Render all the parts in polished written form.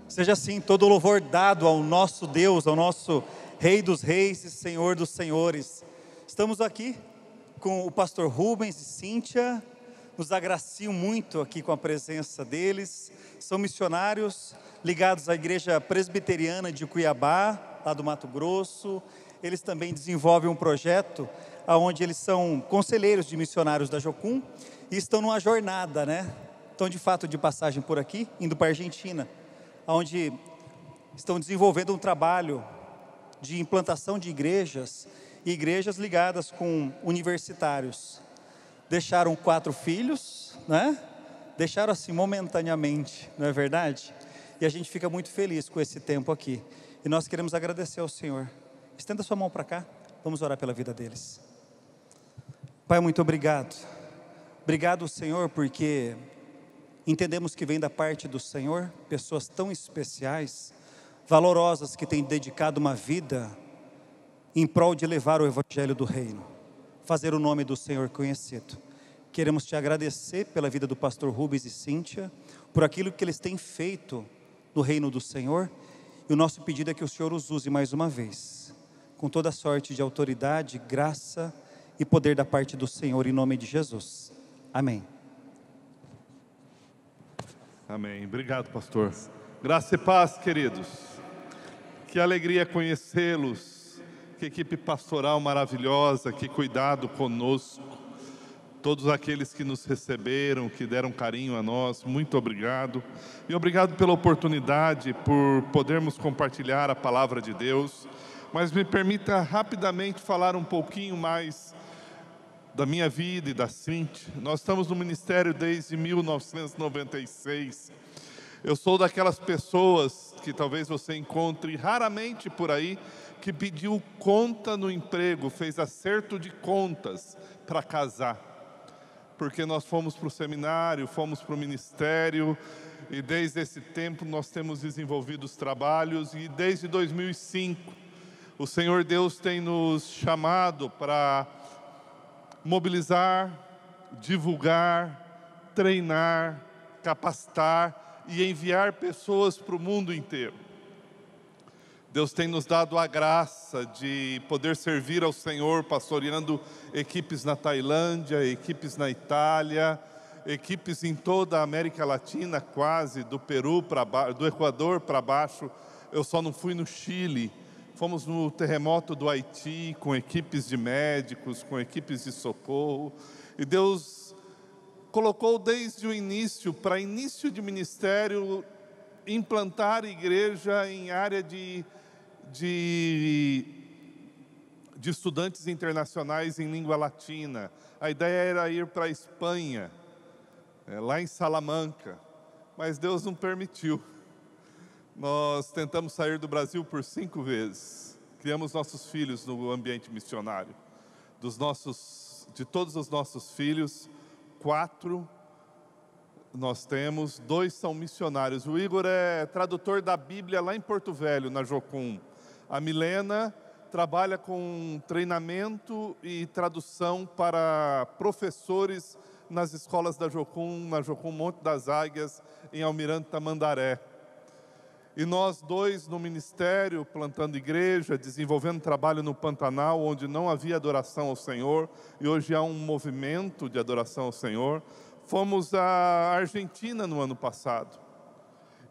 Seja assim todo o louvor dado ao nosso Deus, ao nosso Rei dos Reis e Senhor dos Senhores. Estamos aqui com o pastor Rubens e Cíntia, nos agraciam muito aqui com a presença deles. São missionários ligados à Igreja Presbiteriana de Cuiabá, lá do Mato Grosso. Eles também desenvolvem um projeto onde eles são conselheiros de missionários da Jocum e estão numa jornada, Estão de fato de passagem por aqui, indo para a Argentina, onde estão desenvolvendo um trabalho de implantação de igrejas e igrejas ligadas com universitários. Deixaram 4 filhos, Deixaram assim momentaneamente, não é verdade? E a gente fica muito feliz com esse tempo aqui. E nós queremos agradecer ao Senhor. Estenda sua mão para cá, vamos orar pela vida deles. Pai, muito obrigado. Obrigado, Senhor, porque entendemos que vem da parte do Senhor pessoas tão especiais, valorosas, que têm dedicado uma vida em prol de levar o Evangelho do Reino, fazer o nome do Senhor conhecido. Queremos te agradecer pela vida do pastor Rubens e Cíntia, por aquilo que eles têm feito no reino do Senhor, e o nosso pedido é que o Senhor os use mais uma vez, com toda sorte de autoridade, graça e poder da parte do Senhor, em nome de Jesus. Amém. Amém. Obrigado, pastor. Graça e paz, queridos. Que alegria conhecê-los. Que equipe pastoral maravilhosa, que cuidado conosco. Todos aqueles que nos receberam, que deram carinho a nós, muito obrigado. E obrigado pela oportunidade, por podermos compartilhar a palavra de Deus. Mas me permita rapidamente falar um pouquinho mais da minha vida e da Cíntia. Nós estamos no ministério desde 1996. Eu sou daquelas pessoas que talvez você encontre raramente por aí, que pediu conta no emprego, fez acerto de contas para casar. Porque nós fomos para o seminário, fomos para o ministério, e desde esse tempo nós temos desenvolvido os trabalhos, e desde 2005 o Senhor Deus tem nos chamado para mobilizar, divulgar, treinar, capacitar e enviar pessoas para o mundo inteiro. Deus tem nos dado a graça de poder servir ao Senhor, pastoreando equipes na Tailândia, equipes na Itália, equipes em toda a América Latina, quase, do Peru para baixo, do Equador para baixo. Eu só não fui no Chile. Fomos no terremoto do Haiti, com equipes de médicos, com equipes de socorro. E Deus colocou desde o início, para início de ministério, implantar igreja em área de estudantes internacionais em língua latina. A ideia era ir para a Espanha, lá em Salamanca, mas Deus não permitiu. Nós tentamos sair do Brasil por 5 vezes. Criamos nossos filhos no ambiente missionário. De todos os nossos filhos, 4 nós temos, 2 são missionários. O Igor é tradutor da Bíblia lá em Porto Velho, na Jocum. A Milena trabalha com treinamento e tradução para professores nas escolas da Jocum, na Jocum Monte das Águias, em Almirante Tamandaré. E nós 2 no ministério, plantando igreja, desenvolvendo trabalho no Pantanal, onde não havia adoração ao Senhor, e hoje há um movimento de adoração ao Senhor. Fomos à Argentina no ano passado.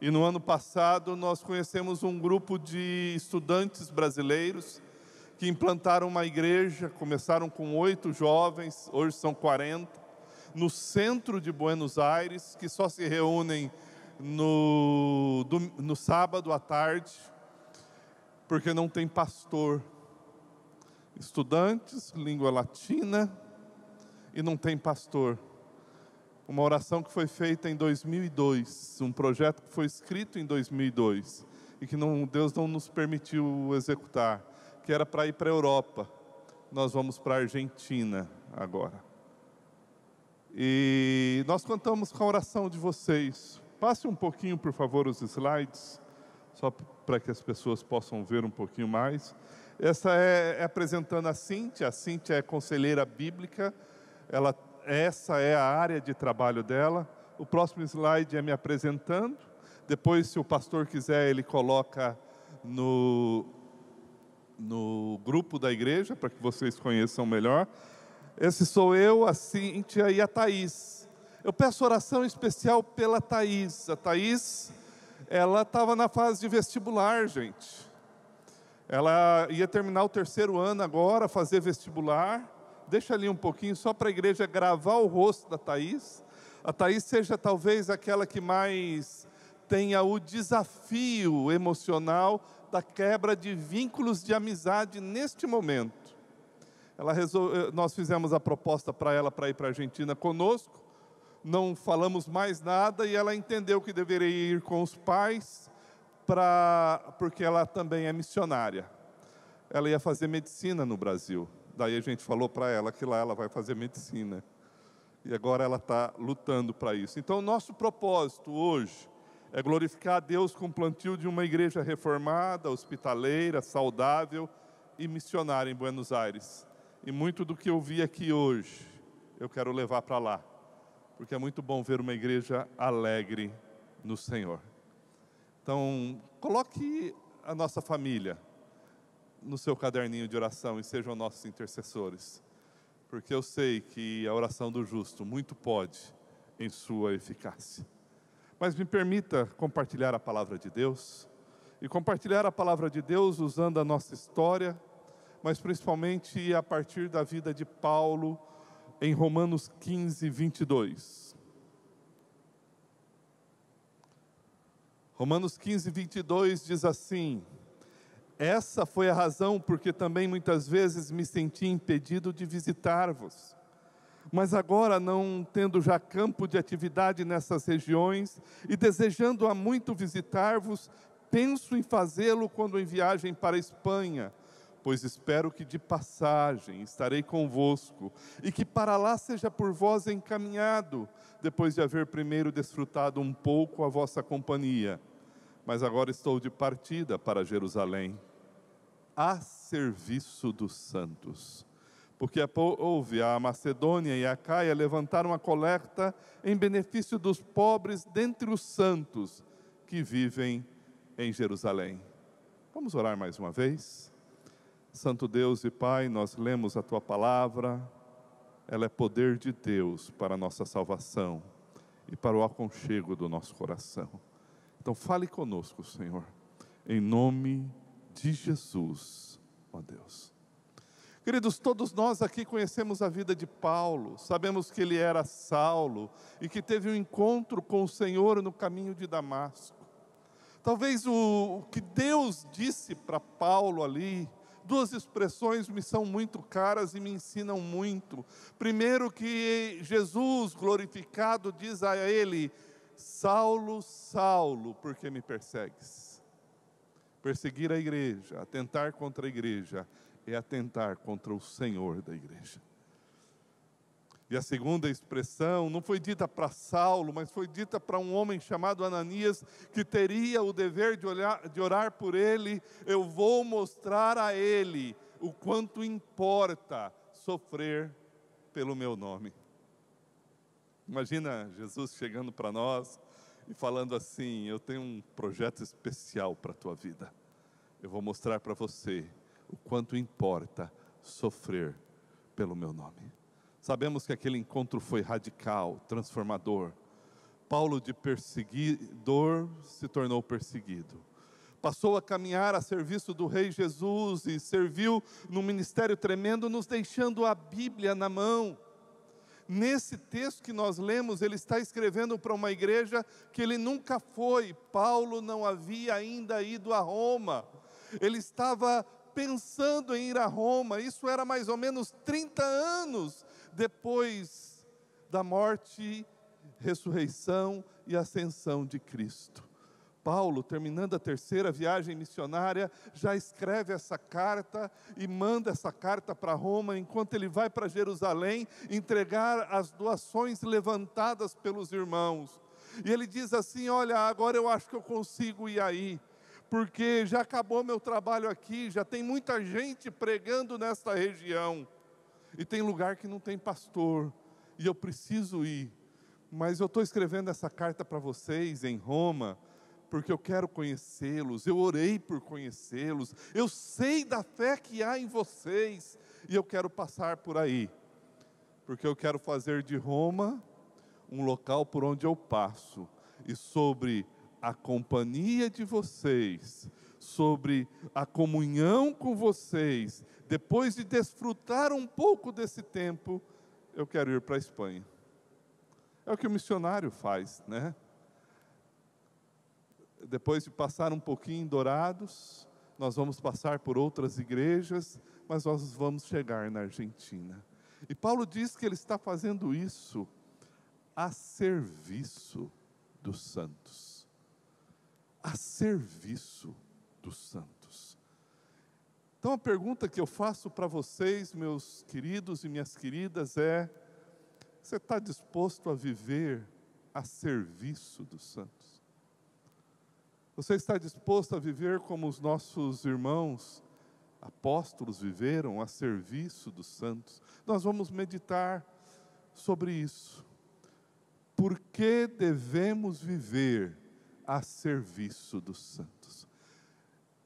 E no ano passado nós conhecemos um grupo de estudantes brasileiros que implantaram uma igreja, começaram com 8 jovens, hoje são 40, no centro de Buenos Aires, que só se reúnem no sábado à tarde, porque não tem pastor. Estudantes, língua latina, e não tem pastor. Uma oração que foi feita em 2002, um projeto que foi escrito em 2002, e que Deus não nos permitiu executar, que era para ir para a Europa. Nós vamos para a Argentina agora. E nós contamos com a oração de vocês. Passe um pouquinho, por favor, os slides, só para que as pessoas possam ver um pouquinho mais. Essa é apresentando a Cíntia. A Cíntia é conselheira bíblica, essa é a área de trabalho dela. O próximo slide é me apresentando. Depois, se o pastor quiser, ele coloca no grupo da igreja, para que vocês conheçam melhor. Esse sou eu, a Cíntia e a Thaís. Eu peço oração especial pela Thaís. A Thaís, ela estava na fase de vestibular, gente. Ela ia terminar o 3º ano agora, fazer vestibular. Deixa ali um pouquinho, só para a igreja gravar o rosto da Thaís. A Thaís seja talvez aquela que mais tenha o desafio emocional da quebra de vínculos de amizade neste momento. Nós fizemos a proposta para ela para ir para a Argentina conosco, não falamos mais nada e ela entendeu que deveria ir com os pais, porque ela também é missionária. Ela ia fazer medicina no Brasil, daí a gente falou para ela que lá ela vai fazer medicina. E agora ela está lutando para isso. Então, o nosso propósito hoje é glorificar a Deus com o plantio de uma igreja reformada, hospitaleira, saudável e missionária em Buenos Aires. E muito do que eu vi aqui hoje, eu quero levar para lá. Porque é muito bom ver uma igreja alegre no Senhor. Então, coloque a nossa família no seu caderninho de oração e sejam nossos intercessores. Porque eu sei que a oração do justo muito pode em sua eficácia. Mas me permita compartilhar a palavra de Deus. E compartilhar a palavra de Deus usando a nossa história, mas principalmente a partir da vida de Paulo em Romanos 15, 22. Romanos 15, 22 diz assim: essa foi a razão porque também muitas vezes me senti impedido de visitar-vos. Mas agora, não tendo já campo de atividade nessas regiões e desejando há muito visitar-vos, penso em fazê-lo quando em viagem para a Espanha, pois espero que de passagem estarei convosco e que para lá seja por vós encaminhado, depois de haver primeiro desfrutado um pouco a vossa companhia. Mas agora estou de partida para Jerusalém, a serviço dos santos. Porque houve a Macedônia e a Caia levantaram a coleta em benefício dos pobres dentre os santos que vivem em Jerusalém. Vamos orar mais uma vez? Santo Deus e Pai, nós lemos a Tua palavra, ela é poder de Deus para a nossa salvação e para o aconchego do nosso coração. Então fale conosco, Senhor, em nome de Jesus, ó Deus. Queridos, todos nós aqui conhecemos a vida de Paulo, sabemos que ele era Saulo e que teve um encontro com o Senhor no caminho de Damasco. Talvez o que Deus disse para Paulo ali, duas expressões me são muito caras e me ensinam muito. Primeiro, que Jesus glorificado diz a ele: Saulo, Saulo, por que me persegues? Perseguir a igreja, atentar contra a igreja, é atentar contra o Senhor da igreja. E a segunda expressão não foi dita para Saulo, mas foi dita para um homem chamado Ananias, que teria o dever de orar por ele. Eu vou mostrar a ele o quanto importa sofrer pelo meu nome. Imagina Jesus chegando para nós e falando assim: eu tenho um projeto especial para a tua vida. Eu vou mostrar para você o quanto importa sofrer pelo meu nome. Sabemos que aquele encontro foi radical, transformador. Paulo, de perseguidor, se tornou perseguido. Passou a caminhar a serviço do Rei Jesus e serviu num ministério tremendo, nos deixando a Bíblia na mão. Nesse texto que nós lemos, ele está escrevendo para uma igreja que ele nunca foi. Paulo não havia ainda ido a Roma. Ele estava pensando em ir a Roma. Isso era mais ou menos 30 anos depois da morte, ressurreição e ascensão de Cristo. Paulo, terminando a 3ª viagem missionária, já escreve essa carta e manda essa carta para Roma, enquanto ele vai para Jerusalém entregar as doações levantadas pelos irmãos. E ele diz assim: olha, agora eu acho que eu consigo ir aí, porque já acabou meu trabalho aqui, já tem muita gente pregando nesta região, e tem lugar que não tem pastor, e eu preciso ir. Mas eu estou escrevendo essa carta para vocês em Roma, porque eu quero conhecê-los, eu orei por conhecê-los, eu sei da fé que há em vocês, e eu quero passar por aí, porque eu quero fazer de Roma um local por onde eu passo, e sobre a companhia de vocês, sobre a comunhão com vocês, depois de desfrutar um pouco desse tempo, eu quero ir para a Espanha. É o que o missionário faz, né? Depois de passar um pouquinho em Dourados, nós vamos passar por outras igrejas, mas nós vamos chegar na Argentina. E Paulo diz que ele está fazendo isso a serviço dos santos. A serviço dos santos. Então a pergunta que eu faço para vocês, meus queridos e minhas queridas, é: você está disposto a viver a serviço dos santos? Você está disposto a viver como os nossos irmãos apóstolos viveram, a serviço dos santos? Nós vamos meditar sobre isso. Por que devemos viver a serviço dos santos?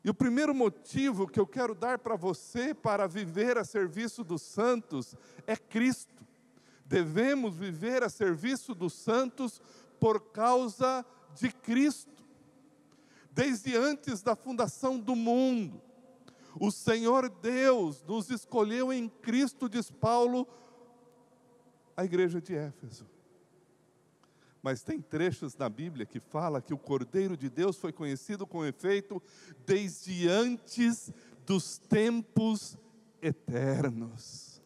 E o primeiro motivo que eu quero dar para você para viver a serviço dos santos é Cristo. Devemos viver a serviço dos santos por causa de Cristo. Desde antes da fundação do mundo, o Senhor Deus nos escolheu em Cristo, diz Paulo, a igreja de Éfeso. Mas tem trechos na Bíblia que fala que o Cordeiro de Deus foi conhecido com efeito desde antes dos tempos eternos.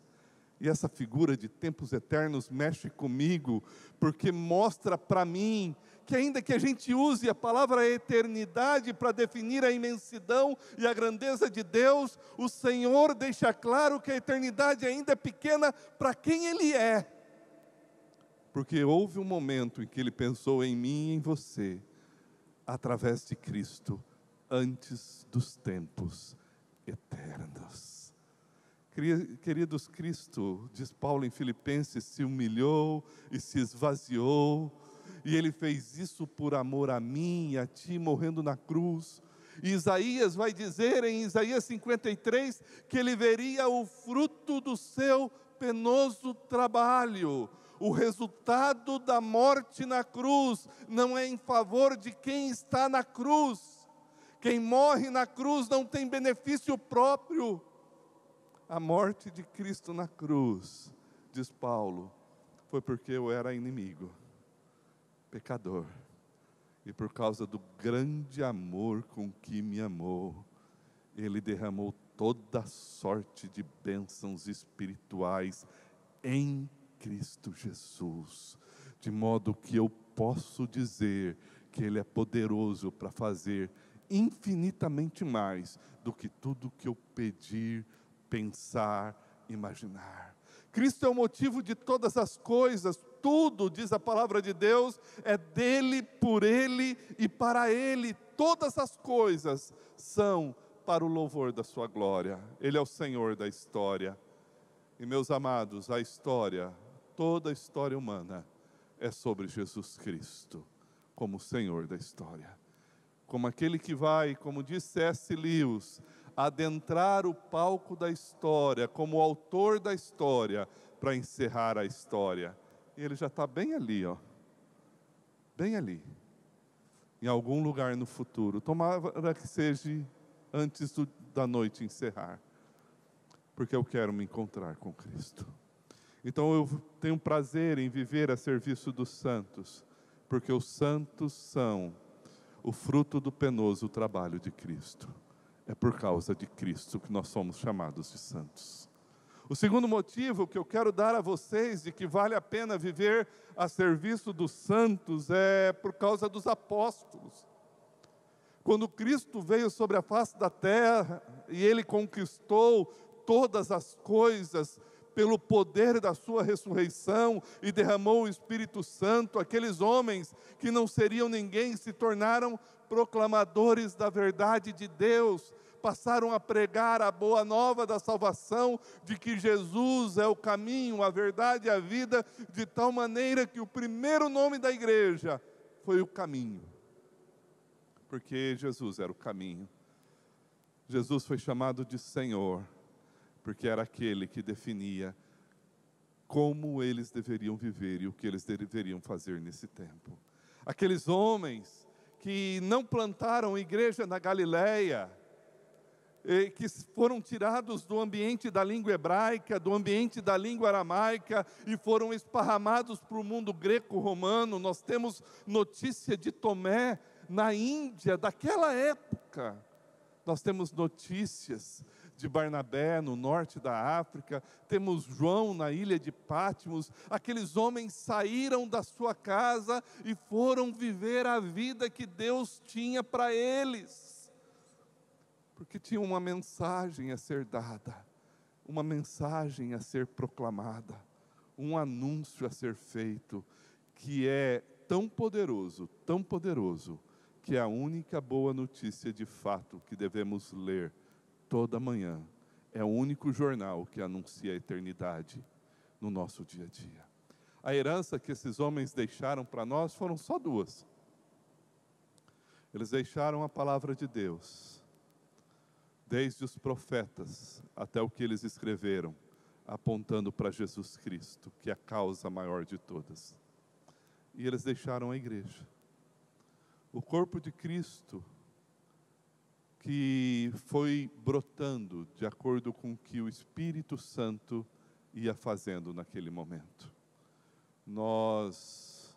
E essa figura de tempos eternos mexe comigo, porque mostra para mim que ainda que a gente use a palavra eternidade para definir a imensidão e a grandeza de Deus, o Senhor deixa claro que a eternidade ainda é pequena para quem Ele é. Porque houve um momento em que Ele pensou em mim e em você, através de Cristo, antes dos tempos eternos. Queridos, Cristo, diz Paulo em Filipenses, se humilhou e se esvaziou, e Ele fez isso por amor a mim e a ti, morrendo na cruz. E Isaías vai dizer em Isaías 53, que Ele veria o fruto do seu penoso trabalho. O resultado da morte na cruz não é em favor de quem está na cruz. Quem morre na cruz não tem benefício próprio. A morte de Cristo na cruz, diz Paulo, foi porque eu era inimigo, pecador, e por causa do grande amor com que me amou, Ele derramou toda sorte de bênçãos espirituais em Cristo Jesus, de modo que eu posso dizer que Ele é poderoso para fazer infinitamente mais do que tudo que eu pedir, pensar, imaginar. Cristo é o motivo de todas as coisas, tudo, diz a palavra de Deus, é dele, por ele e para ele. Todas as coisas são para o louvor da sua glória. Ele é o Senhor da história. E meus amados, a história, toda a história humana é sobre Jesus Cristo, como o Senhor da história. Como aquele que vai, como diz C.S. Lewis, adentrar o palco da história, como autor da história, para encerrar a história. E ele já está bem ali, ó. Bem ali. Em algum lugar no futuro. Tomara que seja antes da noite encerrar. Porque eu quero me encontrar com Cristo. Então eu tenho prazer em viver a serviço dos santos. Porque os santos são o fruto do penoso trabalho de Cristo. É por causa de Cristo que nós somos chamados de santos. O segundo motivo que eu quero dar a vocês de que vale a pena viver a serviço dos santos é por causa dos apóstolos. Quando Cristo veio sobre a face da terra e Ele conquistou todas as coisas pelo poder da sua ressurreição e derramou o Espírito Santo, aqueles homens que não seriam ninguém se tornaram proclamadores da verdade de Deus, passaram a pregar a boa nova da salvação, de que Jesus é o caminho, a verdade e a vida, de tal maneira que o primeiro nome da igreja foi o caminho. porque Jesus era o caminho. Jesus foi chamado de Senhor, porque era aquele que definia como eles deveriam viver e o que eles deveriam fazer nesse tempo. Aqueles homens que não plantaram igreja na Galileia, que foram tirados do ambiente da língua hebraica, do ambiente da língua aramaica, e foram esparramados para o mundo greco-romano. Nós temos notícia de Tomé na Índia, daquela época. Nós temos notícias de Barnabé, no norte da África. Temos João na ilha de Patmos. Aqueles homens saíram da sua casa e foram viver a vida que Deus tinha para eles. Porque tinha uma mensagem a ser dada, uma mensagem a ser proclamada, um anúncio a ser feito, que é tão poderoso, que é a única boa notícia de fato que devemos ler toda manhã. É o único jornal que anuncia a eternidade no nosso dia a dia. A herança que esses homens deixaram para nós foram só duas. Eles deixaram a palavra de Deus, desde os profetas até o que eles escreveram, apontando para Jesus Cristo, que é a causa maior de todas. E eles deixaram a igreja, o corpo de Cristo, que foi brotando de acordo com o que o Espírito Santo ia fazendo naquele momento. Nós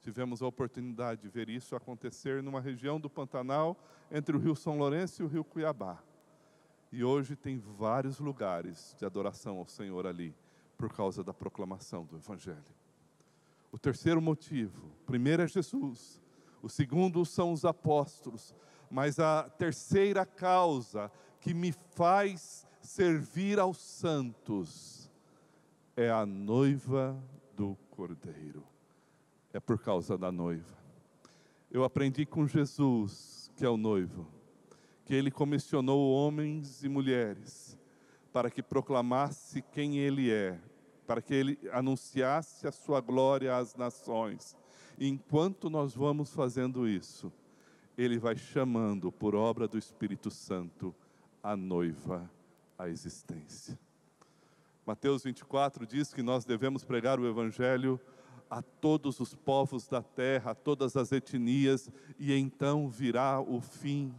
tivemos a oportunidade de ver isso acontecer numa região do Pantanal, entre o Rio São Lourenço e o Rio Cuiabá. E hoje tem vários lugares de adoração ao Senhor ali, por causa da proclamação do Evangelho. O terceiro motivo, o primeiro é Jesus, o segundo são os apóstolos, mas a terceira causa que me faz servir aos santos é a noiva do Cordeiro. É por causa da noiva. Eu aprendi com Jesus, que é o noivo, que Ele comissionou homens e mulheres para que proclamasse quem Ele é, para que Ele anunciasse a sua glória às nações. E enquanto nós vamos fazendo isso, Ele vai chamando, por obra do Espírito Santo, a noiva à existência. Mateus 24 diz que nós devemos pregar o Evangelho a todos os povos da terra, a todas as etnias, e então virá o fim.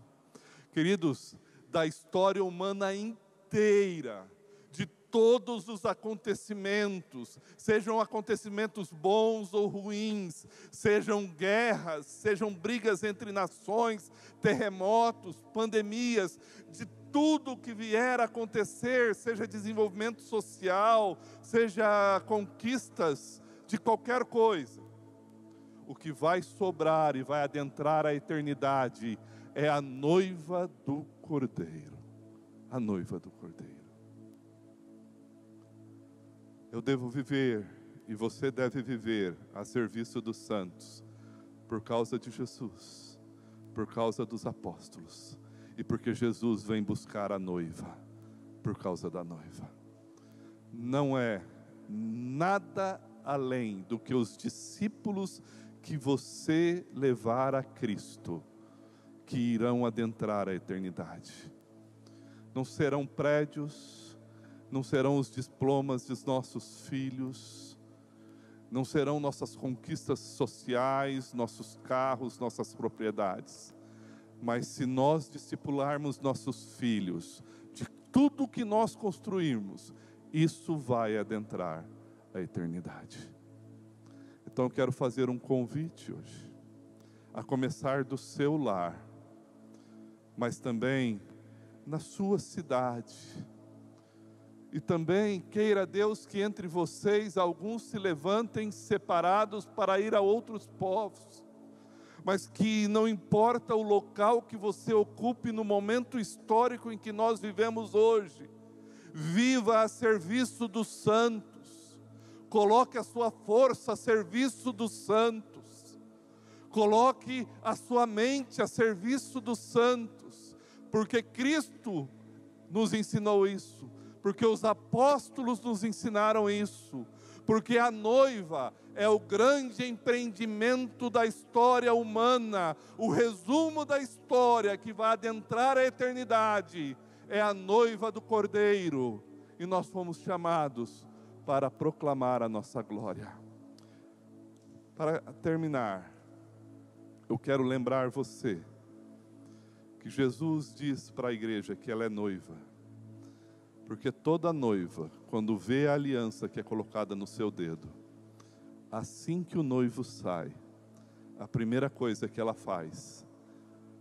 Queridos, da história humana inteira, de todos os acontecimentos, sejam acontecimentos bons ou ruins, sejam guerras, sejam brigas entre nações, terremotos, pandemias, de tudo que vier a acontecer, seja desenvolvimento social, seja conquistas de qualquer coisa, o que vai sobrar e vai adentrar a eternidade é a noiva do Cordeiro. A noiva do Cordeiro. Eu devo viver, e você deve viver, a serviço dos santos, por causa de Jesus, por causa dos apóstolos, e porque Jesus vem buscar a noiva, por causa da noiva. Não é nada além do que os discípulos que você levar a Cristo, que irão adentrar a eternidade. Não serão prédios, não serão os diplomas dos nossos filhos, não serão nossas conquistas sociais, nossos carros, nossas propriedades. Mas se nós discipularmos nossos filhos, de tudo que nós construirmos, isso vai adentrar a eternidade. Então eu quero fazer um convite hoje, a começar do seu lar, mas também na sua cidade. E também queira Deus que entre vocês alguns se levantem separados para ir a outros povos, mas que não importa o local que você ocupe no momento histórico em que nós vivemos hoje, viva a serviço dos santos, coloque a sua força a serviço dos santos, coloque a sua mente a serviço dos santos, porque Cristo nos ensinou isso, porque os apóstolos nos ensinaram isso, porque a noiva é o grande empreendimento da história humana, o resumo da história que vai adentrar a eternidade, é a noiva do Cordeiro, e nós fomos chamados para proclamar a nossa glória. Para terminar, eu quero lembrar você que Jesus diz para a igreja que ela é noiva, porque toda noiva, quando vê a aliança que é colocada no seu dedo, assim que o noivo sai, a primeira coisa que ela faz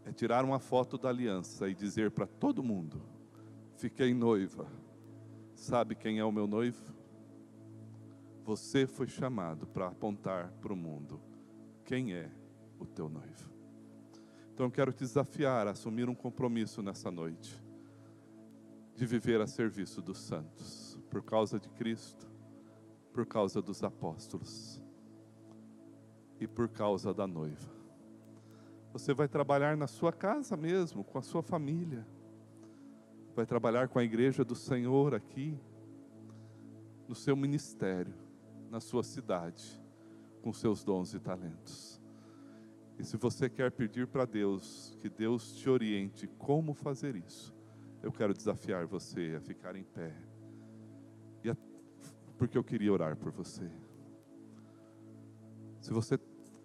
é tirar uma foto da aliança e dizer para todo mundo: fiquei noiva. Sabe quem é o meu noivo? Você foi chamado para apontar para o mundo quem é o teu noivo. Então eu quero te desafiar a assumir um compromisso nessa noite, de viver a serviço dos santos, por causa de Cristo, por causa dos apóstolos e por causa da noiva. Você vai trabalhar na sua casa mesmo, com a sua família, vai trabalhar com a igreja do Senhor aqui, no seu ministério, na sua cidade, com seus dons e talentos. E se você quer pedir para Deus, que Deus te oriente como fazer isso, eu quero desafiar você a ficar em pé, porque eu queria orar por você. Se você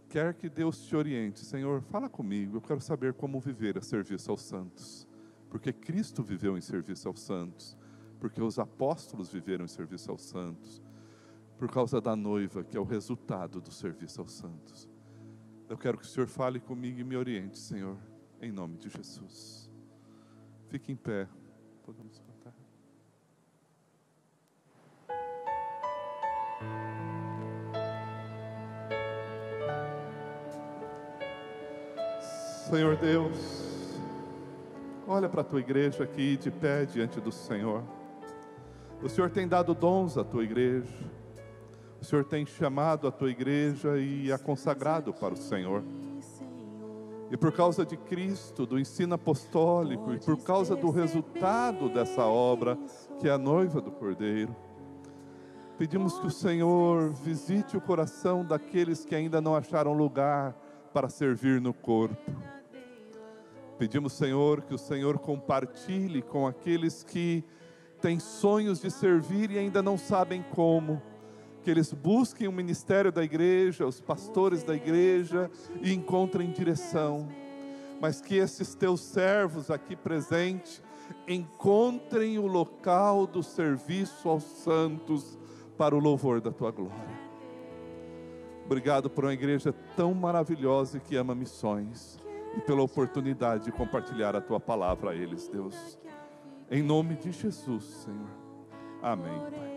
quer que Deus te oriente, Senhor, fala comigo, eu quero saber como viver a serviço aos santos, porque Cristo viveu em serviço aos santos, porque os apóstolos viveram em serviço aos santos, por causa da noiva, que é o resultado do serviço aos santos. Eu quero que o Senhor fale comigo e me oriente, Senhor, em nome de Jesus. Fique em pé. Podemos cantar. Senhor Deus, olha para a tua igreja aqui de pé diante do Senhor. O Senhor tem dado dons à tua igreja. O Senhor tem chamado a tua igreja e a consagrado para o Senhor. E por causa de Cristo, do ensino apostólico, e por causa do resultado dessa obra, que é a noiva do Cordeiro, pedimos que o Senhor visite o coração daqueles que ainda não acharam lugar para servir no corpo. Pedimos, Senhor, que o Senhor compartilhe com aqueles que têm sonhos de servir e ainda não sabem como, que eles busquem o ministério da igreja, os pastores da igreja, e encontrem direção. Mas que esses teus servos aqui presentes encontrem o local do serviço aos santos para o louvor da tua glória. Obrigado por uma igreja tão maravilhosa e que ama missões, e pela oportunidade de compartilhar a tua palavra a eles, Deus. Em nome de Jesus, Senhor. Amém, Pai.